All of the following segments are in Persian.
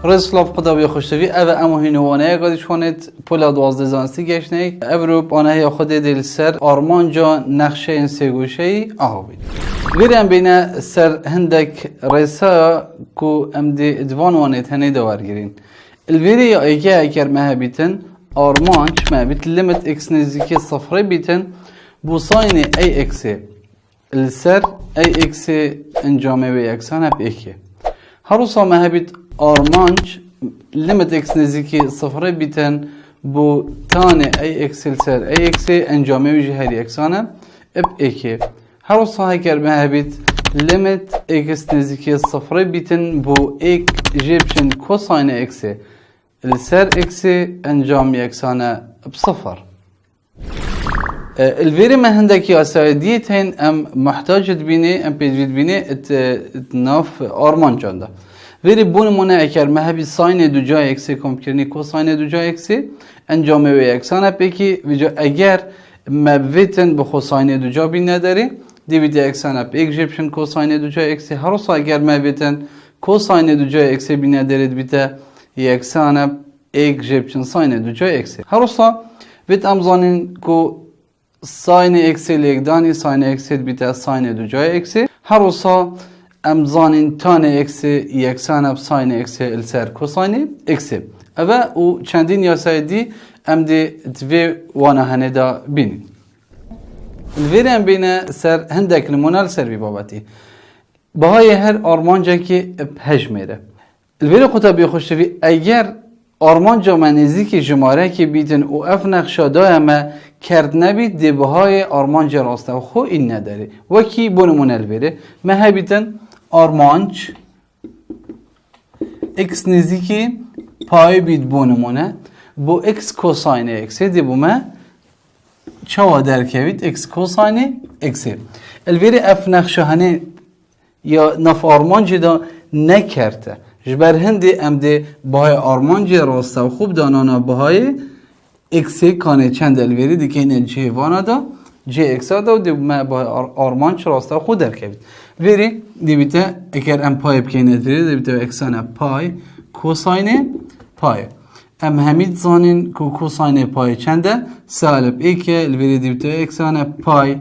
رسلاف خدا بیا خوشتوی او امو هینوانه گادی شوانت پولا 12 زانستی گشنه اوروپ آنه یا خود دل سر آرمان جا نقشه این سگوشه آهوید ویرم بینه سر هندک رسا کو امدی ادوان وانت هنه دوار گیرین الویری یا ایگه اگر مهبیتن آرمان چه مهبیت لیمت اکس نزدیکی صفره بیتن بو ساین ای اکسی السر ای اکسی انجامه و یکسان هب ایکی هر روزا مهبیت آرمانج لیمت اکس نزدیکی صفره بیتن بو تانه ای اکسل سر ای اکسی انجامه و جهری یکسانه اب ایکی هر روزا اگر مهبیت لیمت اکس نزدیکی صفره بیتن بو ایک جیبشن کوساین اکسی السر اکسی انجام یکسانه بصفر الفيري ما هندك يا سعوديتين ام محتاج تبيني ام بيجيد بيني ناف آرمان جاندا ویری بون منع اگر مهبی ساین دو جای اکسی کم کرنی کو ساین دو جای اکسی انجامه و یکسانه پیکی ویجا اگر مبویتن بخو ساین دو جا بین نداری دیویده اکسانه پی یک جیبشن کو ساین دو جای اکسی هر روز اگر مبویتن کو ساین دو جای اکسی بین ندارید بیته یکسانه یک جیبشن ساین دو جای اکسی هر روز ویت امزانین کو ساین اکسی لیکدانی ساین اکسی بیته ساین دو جای اکسی هر روز امزانین تان اکسی یکسانه ساین اکسی السر کوساین اکسی اوه او چندین یاسایدی ام دی دوی وانا هنه دا بینید الویری ام بینه سر هندک نمونال سر بی بابتی بهای هر آرمانجا که بهجمیره الویری خدا بی خوشتوی اگر آرمانجا منیزی که جماره که بیدن او اف نقشا دایمه کرد نبید دی بهای آرمانجا راسته و خو این نداره وکی بونمون الویری مه بیدن آرمانج اکس نزدیکی پای بید بونمونه بو اکس کوساین اکسی دی بومه چوا درکوید اکس کوساین اکسی الویری اف نقشه هنه یا نف آرمانجی دا نکرده جبر هندی ام دی بهای آرمانجی راسته و خوب دانانا بهای اکسی کانه چند الویری دیگه اینه جی وانا دا جی اکسا دا و دی بومه بهای آرمانج راسته و خود درکوید ویری دیبیته اگر ام پای بکنید ویری دیبیته اکسانه پای کوساین پای ام همید زانین کو کوساین پای چنده سالب ایکی الویری دیبیته اکسانه پای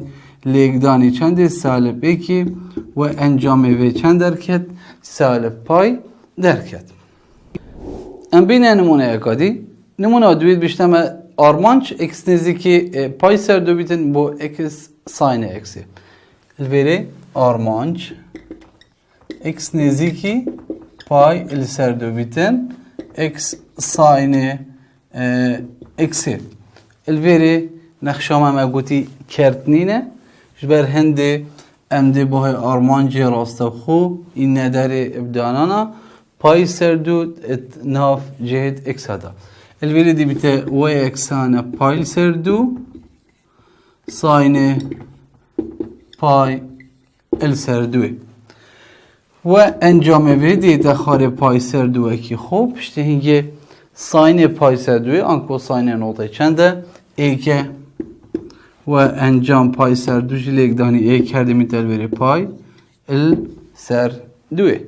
لیکدانی چنده سالب ایکی و انجام وی چند درکت سالب پای درکت ام بینه نمونه اکادی نمونه دوید بیشتم آرمانچ اکس نزدیکی پای سر دو بیتن بو اکس ساین اکسی الویری آرمانج اکس نزدیکی پای السر دو بیتن اکس ساین اکسی الویری نقشام هم اگوتی کرتنینه جبر هنده امده باه آرمانجی راسته خو این نداره ابدانانا پای سر دو ناف جهت اکس هدا الویری دی بیته و اکسانه پای سر دو ساین پای السر دوی و انجام ویدی دخار پای سر دوی که خوب پشته هنگه ساین پای سر دوی آنکو ساین نقطه چنده ایکه و انجام پای سر دو جلیک دانی ایک کرده میتر بری پای السر دوی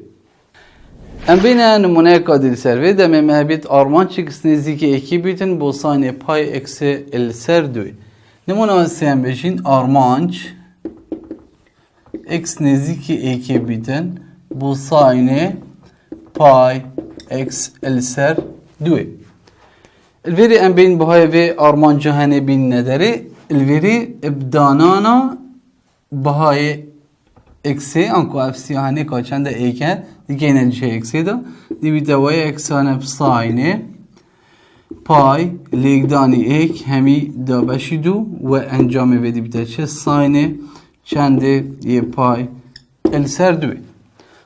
ام بینه نمونه کادیل سر ویده مهبید آرمان چیکس نزدیک ایکی بیتن بو ساین پای اکس السر دوی نمونه سیم بشین آرمانچ اکس نزدیکی ایکی بیتن بو ساین پای اکس السر دوی الویری ام بین بهای وی آرمان جهانه بین نداره الویری ابدانانا بهای اکسی انکو اف سیاهانه که چند ایکه دیگه اینه چه اکسی دا دیویده وی اکسانه بساینه پای لیکدانی ایک همی دا بشی دو و انجام ویدی بیده چه ساینه چنده یه پای السر دوی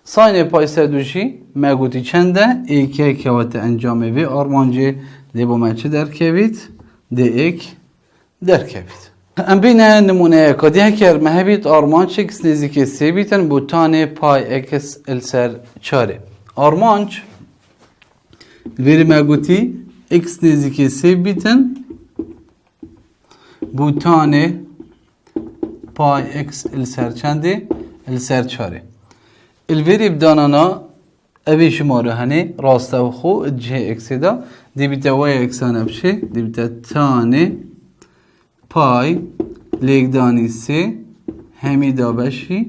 ساین پای سر دوشی مگوتی چنده ایکه که وقت انجام وی آرمانجی دی با من چه درکوید دی ایک درکوید ام بینه نمونه اکادی هکر مهبید آرمانچ اکس نزدیکی سی بیتن بوتانه پای اکس السر چاره آرمانچ ویری مگوتی اکس نزدیکی سی بیتن بوتانه پای اکس السر چنده السر چاره الویری بدانانا اوی شماره هنه راسته و خو جه اکسی دا دی بیتا وی اکسانه بشه دی بیتا تانه پای لیگدانی سه همی دا بشی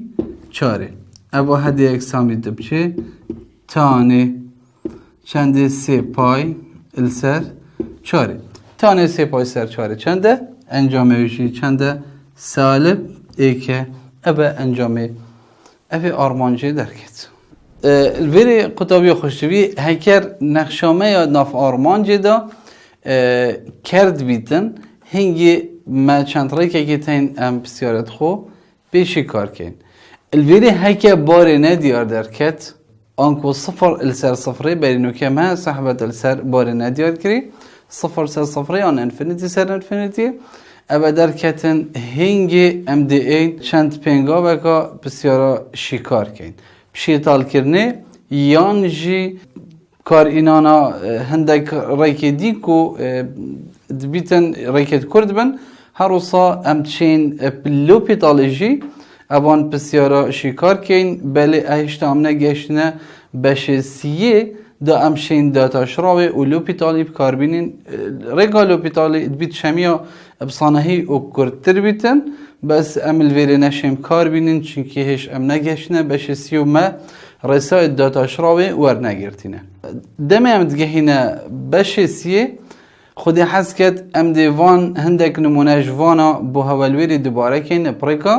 چاره اوه هدی اکسان بیتا بشه تانه چنده سه پای السر چاره تانه سه پای سر چاره چنده انجامه بشی چنده سالب ایکه اوه انجامه اوه آرمانجه درکت الوری قطابی خوشتوی هکر نقشامه یا ناف آرمانجه دا کرد بیتن هنگی ما چند رای که تین ام بسیارت خو بیشی کار کن الوری هکه باری ندیار درکت آنکو صفر السر صفره برینو که ما صحبت السر باری ندیار کری صفر سر صفره آن انفینیتی سر انفینیتی اما درکتن هنگی ام دی این چند پنگا بکا بسیارا شکار کن بشیطال کرنه یان جی کار اینانا هندک ریک دیکو دبیتن ریکت کرد بن هر روزا ام چین لوپیتالجی اوان بسیارا شکار کن بله اهشتا امنه گشتنه بشه سیه دا امشین داتا شراوه و لوپیتالی بکار بینین ریگا لوپیتالی دبیت شمیا بصانهی و کردتر بیتن بس امل ویری نشیم کار بینین چونکه هیچ ام نگشتنه بشه سیو ما رسای داتا شراوه ور نگرتینه دمه ام دگهینه بشه سیه خودی حس کد ام دیوان هندک نمونهش وانا بو هولویری دوباره کن پریکا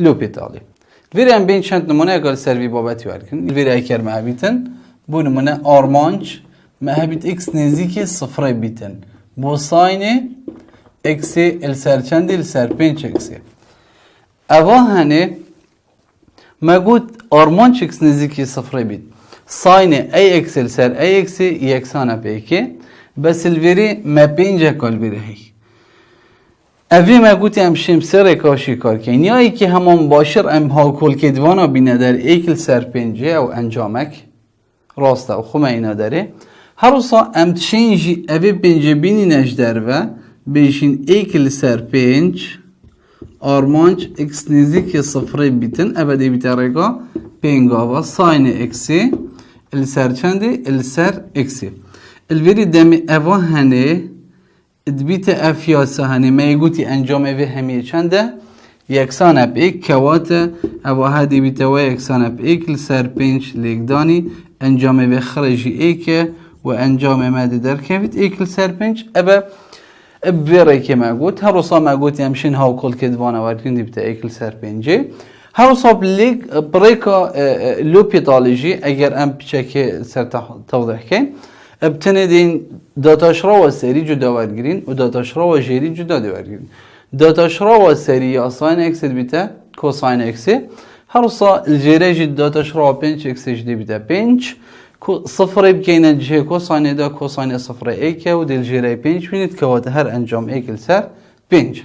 لوپیتالی ویری ام بین چند نمونه اگل سروی بابتی ورکن ویری اکر محبیتن بو نمونه آرمانج محبیت اکس نزیکی صفره بیتن بو ساینه اکسی السر چند السر پینچ اکسی اوه هنه ما گوت آرمانج اکس نزیکی صفره بیت ساینه ای اکس السر ای اکسی یکسانه پیکی بس الویری ما پینجه کل بیره هی اوی ما گوتی ام شمسر کاشی کار کن یا ای که همون باشر ام ها کل کدوانا بینه در ایکل سر پنجه او انجامک راسته و خومه اینا داره هر روزا ام تشینجی اوی پنجه بینی نش در و بیشین ایکل سر پنج آرمانج اکس نزدیک صفره بیتن ابدی بیترگا پنگا و ساین اکسی السر چنده السر اکسی الوری دمی اوه هنه دبیت افیاسه هنه میگوتی انجام اوه همیه چنده یکسان اپ ایک کوات اوه هدی بیت و یکسان اپ ایک لسر پنج لیگدانی انجام اوه خرجی ایکه و انجام ماده در کویت ایک لسر پنج ابا بویره که مگوت هر روزا مگوتی همشین ها کل کدوانه ورکن دیبته ایک لسر پنجه هر روزا بریکا لوپیتالجی اگر ام پیچه که سر توضیح کن ابتنه دین داتاشرا و سری جدا ورگیرین و داتاشرا و جیری جدا ورگیرین داتاشرا و سری یا ساین اکسی بیته کوساین اکسی هر روزا الجیره جد داتاشرا و پنج اکسی جدی بیته پنج صفر بکنه جه کوساین دا کوساین صفر ایکه و دل جیره پنج بینید که وقت هر انجام ایکل سر پنج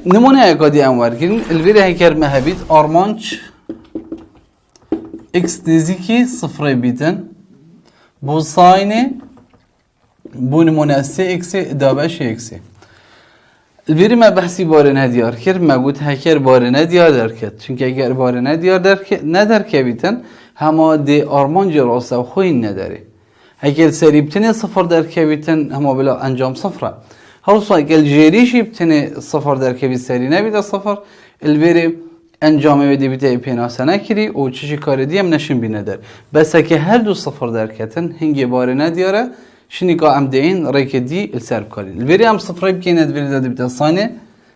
نمونه اکادی ام ورگیرین الویره هکر مهبید آرمانچ اکس نزیکی صفر بیتن بو ساینه بو نمونه سه اکسی دابش اکسی الویری ما بحثی باره ندیار کرد ما گوت هکر باره ندیار در کرد چونکه اگر باره ندیار ندار که بیتن همه دی آرمانج راسته و خوین نداره اگر سری بتنه صفر در که بیتن همه بلا انجام صفره هر روز اگر جیریشی بتنه صفر در که بیت سری نبیده صفر الویری انجامه بدی بیته پیناسه نکری و چشی کار دیم نشین بینه در بس که هر دو صفر در کتن هنگی باره ندیاره شنی که ام دین ریک دی السر بکارین الویری هم صفره بکنه الویری داده بیته ساینه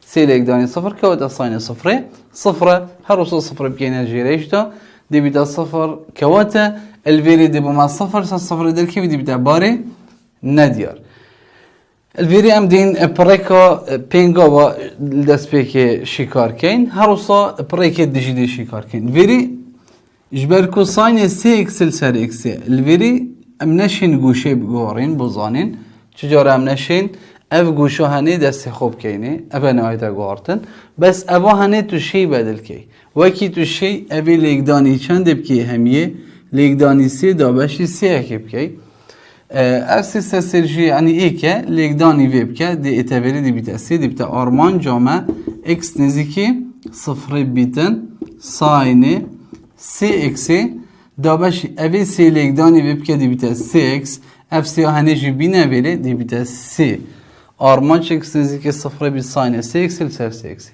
سیل یک دانی صفر که و دا ساینه صفره هر روز صفره بکنه جیریش دا دی بیته صفر که و تا الویری دی بما صفر در که دی بیته باره ندیار الویری ام دین پریکا پینگا و دست پیک شکار کن هر روزا پریک دیجی شکار کن الویری جبر کو ساین سی اکسل سر اکسی الویری ام نشین گوشه بگوارین بزانین چجور ام نشین اف گوشه هنی دست خوب کینه اف نهایت گوارتن بس اوا هنی تو شی بدل کی وکی تو شی اوی لیگدانی چند بکی همیه لیگدانی سی دابشی سی اکیب کی ارسیس سرجی یعنی ایکه لیگدانی ویب که دی اتبری دی بیت اسی دی بیت آرمان جامعه اکس نزدیکی صفر بیتن ساینه سی اکسی دابشی اوی سی لگدانی ویب که دی بیتا سی اکس اف سی هنه جی بینه ویلی دی بیتا سی آرمان چکس نزدیک صفر بی ساین سی اکس سر سی اکس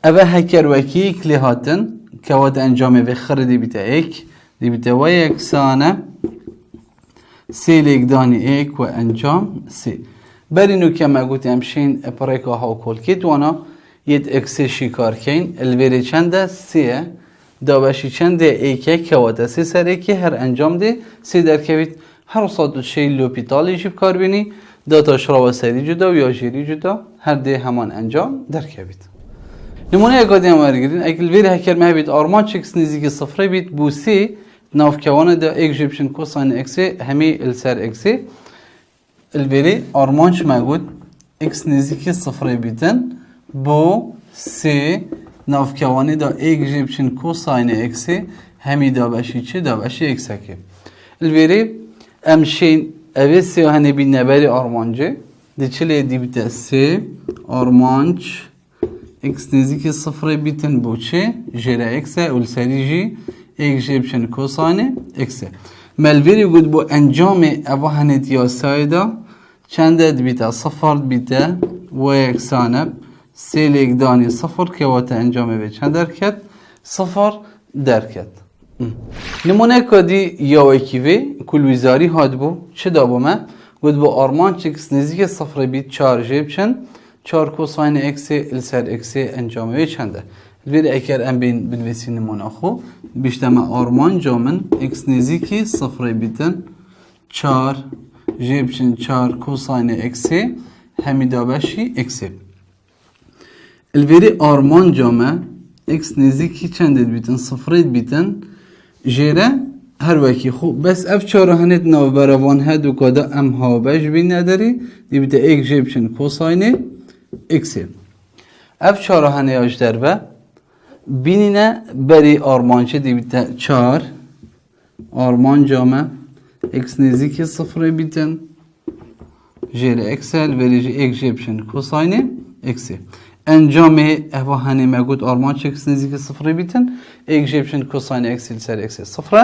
اوه هکر وکی کلی هاتن که واد انجام وی خر دی بیتا ایک دی بیتا و یکسانه سی لگدانی ایک و انجام سی برینو که ما گوتی همشین اپریکا ها و کل کیت وانا یت اکسی شکار کین الویری چنده سیه دابشی چنده ایکه که واده سی سر ایکی هر انجام دی سی در کوید هر صد شی لوپیتالی جیب کار بینی داتا شراو سری جدا و یا جیری جدا هر دی همان انجام در کوید نمونه اگادی هم ورگیرین اگل ویر هکر مهبید آرمان چکس نزدیک صفره بید بو سی ناف کوانه دا ایک جیبشن کوساین اکسی همی السر اکسی الویری آرمانش مگود اکس نزدیک صفره بیدن بو سی ناف کوانه دا ایک جیبشن کوساین اکسی همی دا بشی چه دا بشی اکسکی الویری امشین اوه سی و هنه بین نبری آرمانجه دی چلی دی بیده سی آرمانج اکس نزدیک صفره بیتن بو چه جره اکسه السری جی ایک جیبشن کوساین اکسه ملویری گود بو انجام اوه هنه دیاسای دا چند دی بیده صفر بیده و یکسانه سی لگدانی صفر که وات انجامه به چند درکت صفر درکت نمونه کدی یا وکیوی کل ویزاری هاد بو چه دابو ما گود بو آرمان چکس نزدیک صفر بیت چار جیب چند چار کوساین اکسی السر اکسی انجامه به چنده الویر اکر ام بین بنویسی نمونه خو بیشتما آرمان جامن اکس نزدیکی صفر بیتن چار جیب چند چار کوساین اکسی همی دابشی اکسی الویری آرمان جامه اکس نزدیکی چند بیتن صفرید بیتن جیره هر وکی خوب بس اف چاره هنت ناو بروان هدو کادا ام ها بش بین نداری دی بیته ایک جیبشن کوساینه اکسی اف چاره هنه اش در و بینینه بری آرمانچه دی بیته چار آرمان جامه اکس نزدیکی صفره بیتن جیره اکسل وریجی ایک جیبشن کوساینه اکسی انجامه اوه هنه مگود آرمان چکس نزدیک صفره بیتن ایک جیبشن کوساین اکسل سر اکسی صفره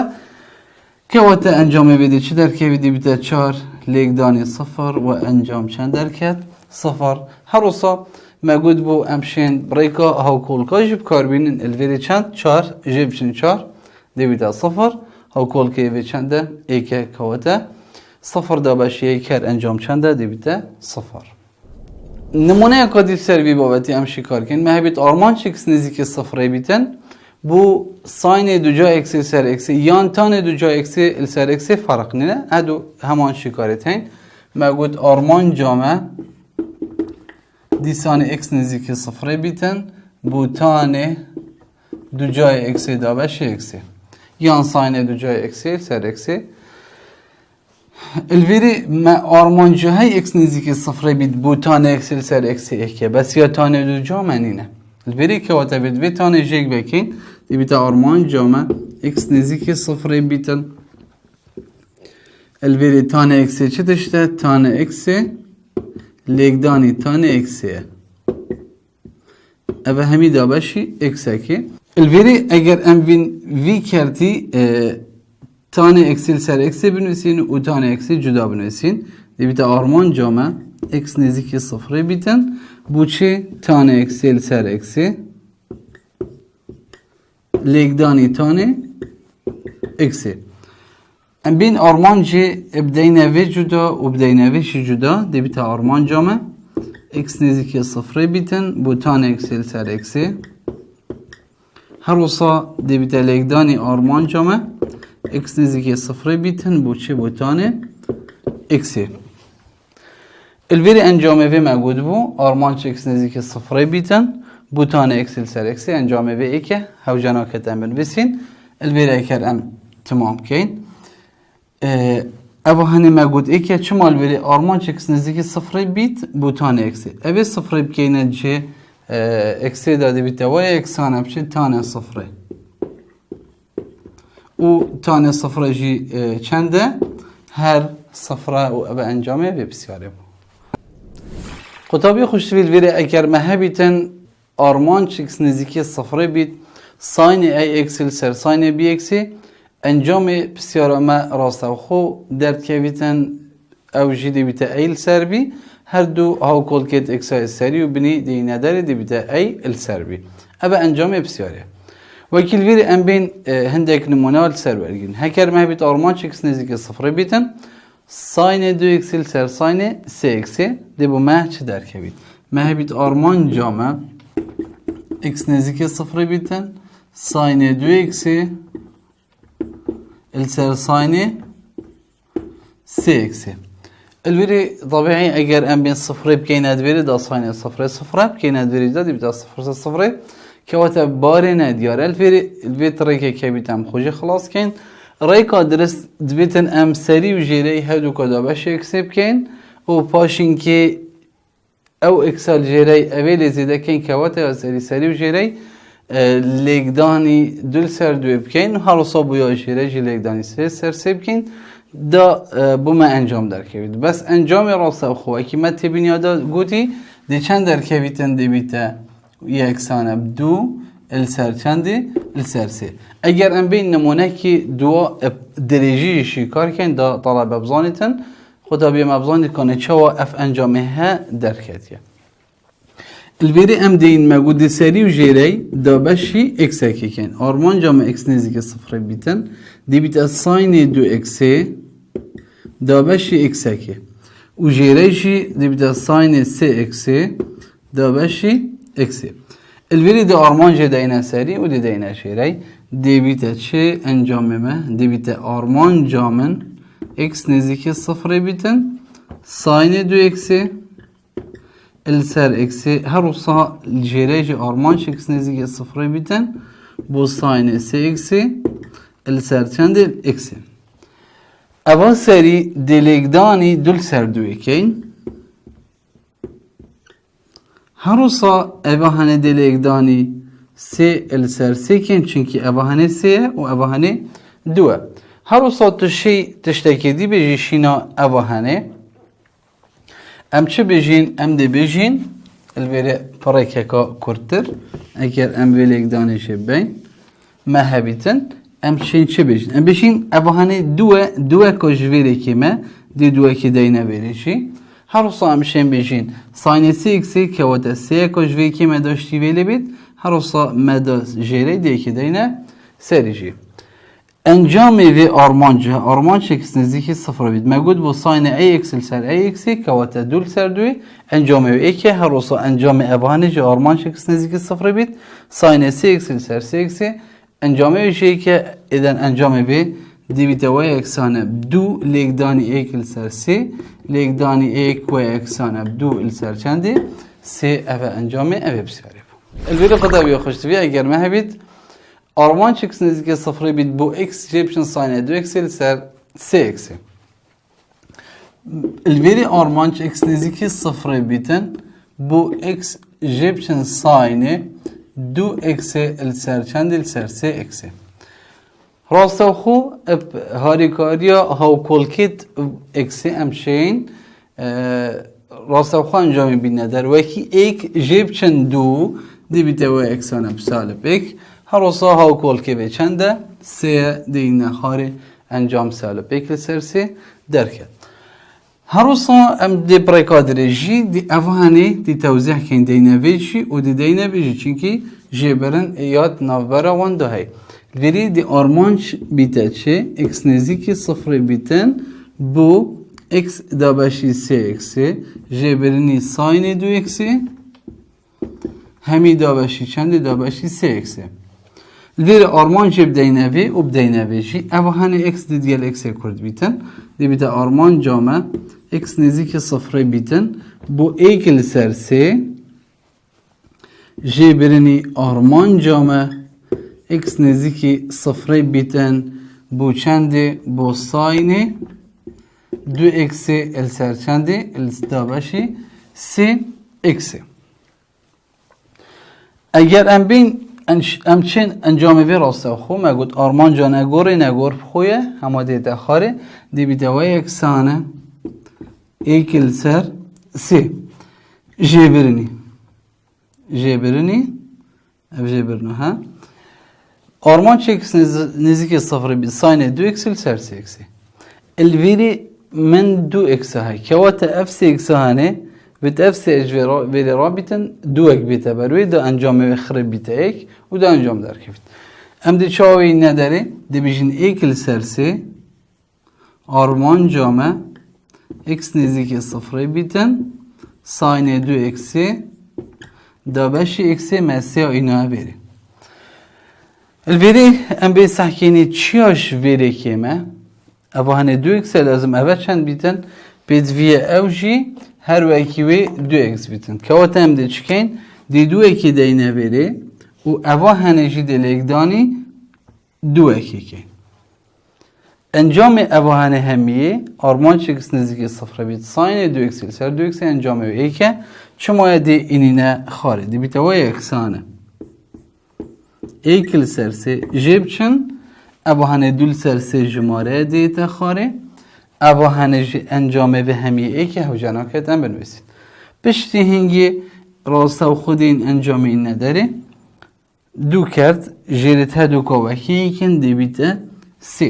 که وقت انجامه بیده چه در که بیده بیده چار لگدانی صفر و انجام چند درکت صفر هر روزا مگود بو امشین بریکا هاو کولکا جیب کار بینن الویری چند چار جیبشن چار دی بیده صفر هاو کولکا وی چنده ایکه که صفر دا باشی ایکر انجام چنده دی بیده صفر نمونه کدی سروی بابتی هم شکار کن مهبید آرمان چکس نزدیک صفره بیتن بو ساین دو جا اکسی سر اکسی یان تان دو جا اکسی سر اکسی فرق نینه هدو همان شکارت هین مگود آرمان جامعه دی سان اکس نزدیک صفره بیتن بو تان دو جا اکسی دا بشه اکسی یان ساین دو جا اکسی سر اکسی الویری ما آرمان جاهای اکس نزدیک صفره بید بو تانه اکسل سر اکسی اکه بس یا تانه دو جا منینه الویری که واتا بید وی تانه جیگ بکین دی بیتا آرمان جامه اکس نزدیک صفره بیتن الویری تانه اکسی چه داشته؟ تانه اکسی لگدانی تانه اکسیه اوه همی دابشی اکسه که الویری اگر ام وی کردی تانه اکسل سر اکسی بنویسین و تانه اکسی جدا بنویسین دی بیتا آرمان جامعه اکس نزدیک صفره بیتن بو چه تانه اکسل سر اکسی لگدانی تانه اکسی ام بین آرمان جی ابدینه وی جدا و ابدینه ویشی جدا دی بیتا آرمان جامعه اکس نزدیک صفره بیتن بو تانه اکسل سر اکسی هر وصا دی بیتا لگدانی آرمان جامعه اکس نزدیک صفره بیتن بو چه بوتانه اکسی الویری انجامه وی مگود بو آرمان چه اکس نزدیک صفره بیتن بوتانه اکسل سر اکسی انجامه وی ایکه هاو جناکت ام بنویسین الویری اکر ام تمام کین اوه هنی مگود ایکه چما الویری آرمان چه اکس نزدیک صفره بیت بوتانه اکسی اوه صفره بکینه چه اکسی داده بیته و اکسانه بچه تانه صفره و تانه صفره جی چنده هر صفره و ابا انجامه و بسیاره بو خطابی خوشتویل ویره اگر مهبیتن آرمان چکس نزدیکی صفره بیت ساین ای اکسل سر ساین بی اکسی انجام بسیار ما راست و خو درد که بیتن او جی دی بیت ایل سر بی هر دو هاو کل کت اکسای سری و بینی دی نداره دی بیت ایل سر بی ابا انجام بسیاره وکیل ویری ام بین هندک نمونال سر برگین هکر ما بیت آرمان چکس نزدیک صفر بیتن ساین دو اکسل سر ساین سه اکسی دی بو ما چه درک بید ما بیت آرمان جامع اکس نزدیک صفر بیتن ساین دو اکسی السر ساين سي اكسي الفيري طبيعي اگر ام بين صفر بكين ادفيري دا ساين صفر صفر بكين ادفيري دا دي بتا صفر صفر كواتا بارنا ديار الفيري ريكا كبيتام خوجي خلاص كين ريكا درس دبيتن ام سري وجيري هادو كدا باش اكسي بكين و باشين كي او اكسال جيري اويلي زيدا كين كواتا سري وجيري لیکدانی دل سر دو بکن هر صبح یا شیرجی لیکدانی سر سه بکن دا بوم انجام در کبید بس انجام راست خواه که ما تبینی دا گوتی دی چند در کبیتن دی بیتا یک سانه دو السر چندی السر سه اگر ام بین نمونه که دو درجی شکار کن دا طلب ابزانیتن خدا بیم ابزانیت کنه چه و اف انجامه ها در کتیه الویری ام دین مگود سری و جیری دا بشی اکس اکی کن آرمان جامع اکس نزدیک صفر بیتن دی بیت ساین دو اکسی دا بشی اکس اکی و جیری جی دی بیت ساین سه اکسی دا بشی اکسی الویری دا آرمان جی دینه سری و دی دینه جیری دی بیت چه انجامه ما دی بیت آرمان جامع اکس نزدیک صفر بیتن ساین دو اکسی السر اكسي هروصا الجيريجي ارمان شكس نزيك صفر بيتن بو ساين سي اكسي السر چند اكسي اول سري دليقداني دل سر دو اكين هروصا اباهاني دليقداني سي السر سي كين چونكي اباهاني سي و اباهاني دو هروصا تشي تشتكي دي بيجي شينا اباهاني ام چه بجین ام دی بجین البته پرایکه کا کرتر اگر ام ویلیک دانشه بین مهبیتن ام چه بجین ام بجین ابهانه دو کجوری که ما دی دو کی دینه بریشی هر روز ام شین بجین ساینسی اکسی که وقت سه کجوری که ما داشتی ویلی بید هر روز مداد جری دی کی دینه سریجی انجام وی آرمان چکس نزدیکی صفر بید مگود با ساین ای اکسل سر ای اکسی که وقت دول سر دوی انجام وی ایکی هر روز انجام ابهانه جه آرمان چکس نزدیکی صفر بید ساین سی اکسل سر سی اکسی انجام وی جه که ایدن انجام وی دیویت وی اکسانه دو لیکدانی ایکل سر سی لیکدانی ایک وی اکسانه دو ال سر چندی سی اوه انجام اوه بسیاری بود الویدیو قطعه بیا خوشتوی اگر مهبید آرمان چکس نزدیک صفر بید بو اکس جیبشن ساینه دو اکسل سر سه اکسی الویری آرمان چکس نزدیک صفر بیتن بو اکس جیبشن ساینه دو اکسی السر چند السر سه اکسی راسته خو هاریکاریا هاو کلکت اکسی امشین راسته خو انجامی بینه در وکی ایک جیبشن دو دی بیته و اکسانه بسالب ایک هر روز ها و کل که به چنده سه دینه خاری انجام سال پیکل سرسی درکت هر روز ام دی پریکادر جی دی افهانی دی توضیح کن دینه ویچی و دی دینه بیجی چونکی جبرن ایاد نوبره وانده های ویری دی آرمانچ بیته چه اکس نزیکی صفر بیتن بو اکس دابشی سه اکسی جبرنی ساین دو اکسی همی دابشی چند دابشی سه اکسی ویر آرمان جه بدینه وی و بدینه وی جی اوهانی اکس دیدگل اکس کرد بیتن دی بیت آرمان جامعه اکس نزیک صفر بیتن بو ایکل سر سه جه برنی آرمان جامعه اکس نزیک صفر بیتن بو چنده بو ساینه دو اکس ال سر چنده ال دابشی سه اکس اگر ام بین امچین انجام وی راسته خو مگود آرمان جا نگور خویه همه دیده خاره دی بیده و یک سانه ایکل سر سی جبرنی اف جبرنو ها آرمانچ اکس نزدیک صفر بید ساین دو اکس سر سی اکسی الویری من دو اکس های که وقت اف سی اکس هانه بيت اف سي اج فيري رابطن دو اك بيتا بروي دا انجام خرب بيتا اك و دا انجام در كفت ام دي چاوي نداره دي بيجن ايكل سرسي آرمان جامع اكس نزدیک صفر بیتن ساین دو اکسی دا بشی اکسی مسیح اینا بری الویری ام بی سحکینی چیاش ویری کیمه اوه هنه دو اکسی لازم اوه چند بیتن بید وی اوجی هر وکیوی دو اکس بیتن که وقت هم ده چکین دی دو اکی دینه بری و اوه هنه جی دلیگدانی دو اکی کین انجام اوهانه همیه آرمان چکس نزدیک صفر بیت ساین دو اکسیل سر دو اکسیل انجام او ایکه چما دی اینینه خاره دی بیت اوه اکسانه ایکل سرسه جیب چن اوهانه دول سرسه جماره دیتا خاره اوهانه انجام و همیه ایکه هو جناکت هم بنویسید پشتی هنگی راسته و خود این انجام این نداره دو کرد جیرت ها دو کوکی کن دی بیت سی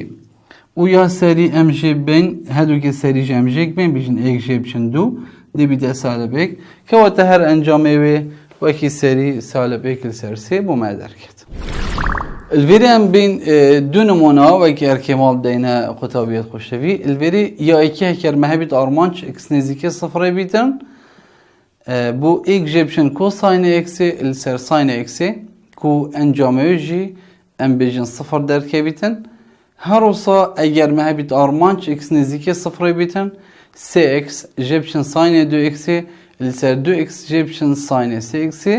و یا سری ام جیب بین هدو که سری جم جیب بین بیشن ایک جیب چن دو دی بیده سالب ایک که وقت هر انجامه و کی سری سالب ایک سرسی بو مادر کد الویری ام بین دو نمونه و کی ارکمال دینه قطابیت خوشوی الویری یا ایکی هکر مهبیت آرمانچ اکس نزدیک صفره بیتن بو ایک جیب چن کو ساین اکسی السر ساین اکسی کو انجامه جی ام بیشن صفر در که بیتن هر وصا اگر مهبیت آرمانچ اکس نزدیک صفر بیتن سی اکس جیبشن ساین دو اکسی لسر دو اکس جیبشن ساین سی اکسی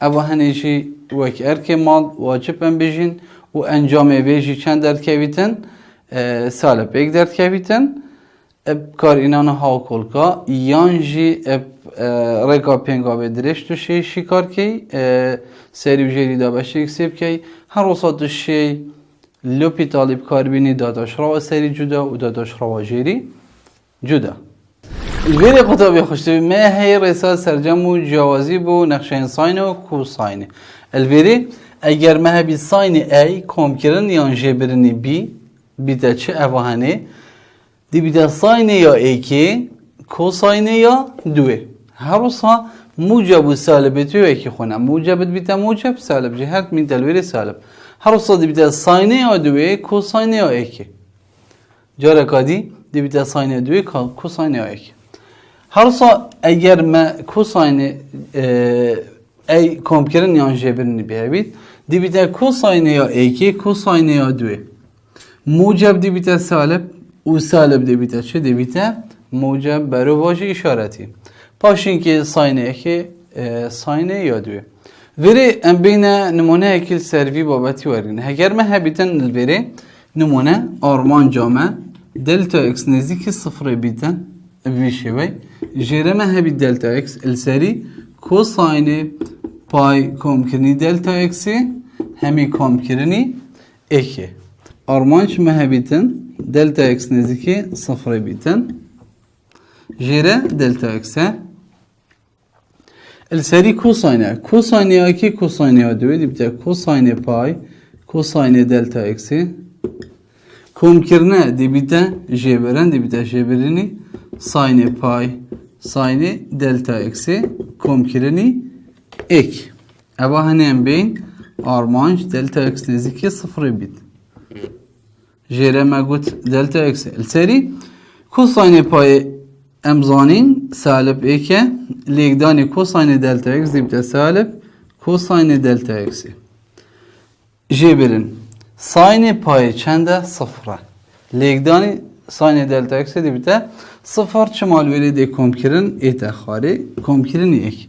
اوه هنیجی وک ارکمال واجب ام بیجین و انجام بیجی چند در که بیتن سالب ایک در که بیتن اب کار اینان ها کلکا یانجی اب رکا پینگا بدرش تو شی کار کی سری و جری دا بشه اکسیب کی هر وصا تو شی لوپی طالب کاربینی داداش را سری جدا و داداش را جیری جدا الویری قطابی خوشتوی مه هی رسال سرجم و جوازی بو نقشه ساین و کوساین الویری اگر مه بی ساین ای کم کرن یان جبرنی بیده چه اوهانه دی بیده ساین یا ای که کوساین یا دوه هر روزها موجب و سالب توی ای خونه موجب بیده موجب سالب جهت می دلویری سالب هر صد بیت ساین یا دوی کوساین یا ایکی جاره کادی دی بیت ساین دوی کوساین یا ایکی هر صد اگر ما کوساین ای کم کردن یا جبرنی بیابید دی بیت کوساین یا ایکی کوساین یا دوی موجب دی بیت سالب و سالب دی بیت چه دی بیت موجب برای واژه اشارتی پاشین که ساین ایکی ساین یا دوی وری ام بینه نمونه اکیل سروی بابتی ورگنه اگر ما هبیتن الوری نمونه آرمان جامعه دلتا اکس نزدیک صفر بیتن بیشه بی جره ما هبیت دلتا اکس السری کوساین پای کم کرنی دلتا اکسی همی کم کرنی اکی آرمانچ ما هبیتن دلتا اکس نزدیک صفر بیتن جره دلتا اکسه السری کوساین اکی کوساین دوی دی بیت کوساین پای کوساین دلتا اکسی کم کرنه دی بیت جبرن دی بیت جبرنی ساین پای ساین دلتا اکسی کم کرنی ek اوه هنیم بین آرمانج دلتا اکس نزدیکی صفر بیت جره ما گوت دلتا اکس السری کوساین پای امزانین سالب ایکه لیگدانی کوساین دلتا اکس دیبت سالب کوساین دلتا اکسی جبرن ساین پای چنده صفره لیگدانی ساین دلتا اکس دیبت صفر چمال ولی دی کم کرن ایتا خاری کم کرن ایک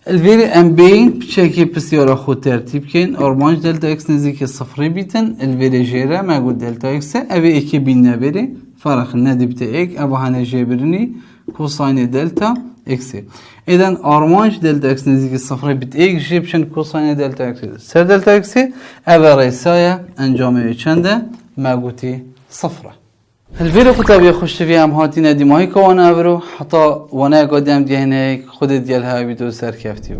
الویری ام بین بچکی بسیار خود ترتیب کن آرمانج دلتا اکس نزدیک صفری بیتن الویری جیره مگود دلتا اکس اوی ایکی بین نبری فرق ندیبت ایک اوه هنه جبرنی کوساین دلتا اکسی ایدن آرمانج دلتا اکس نزدیک صفری بیت ایک جیبشن کوساین دلتا اکسی سر دلتا اکسی اوه ریسایه انجامه چنده مگوتی صفره الفيديو قطابي خوش في هم هاتي نديماي كوانا برو حتى وانا قدام ديهنك خود ديالها بيدو سر كفتي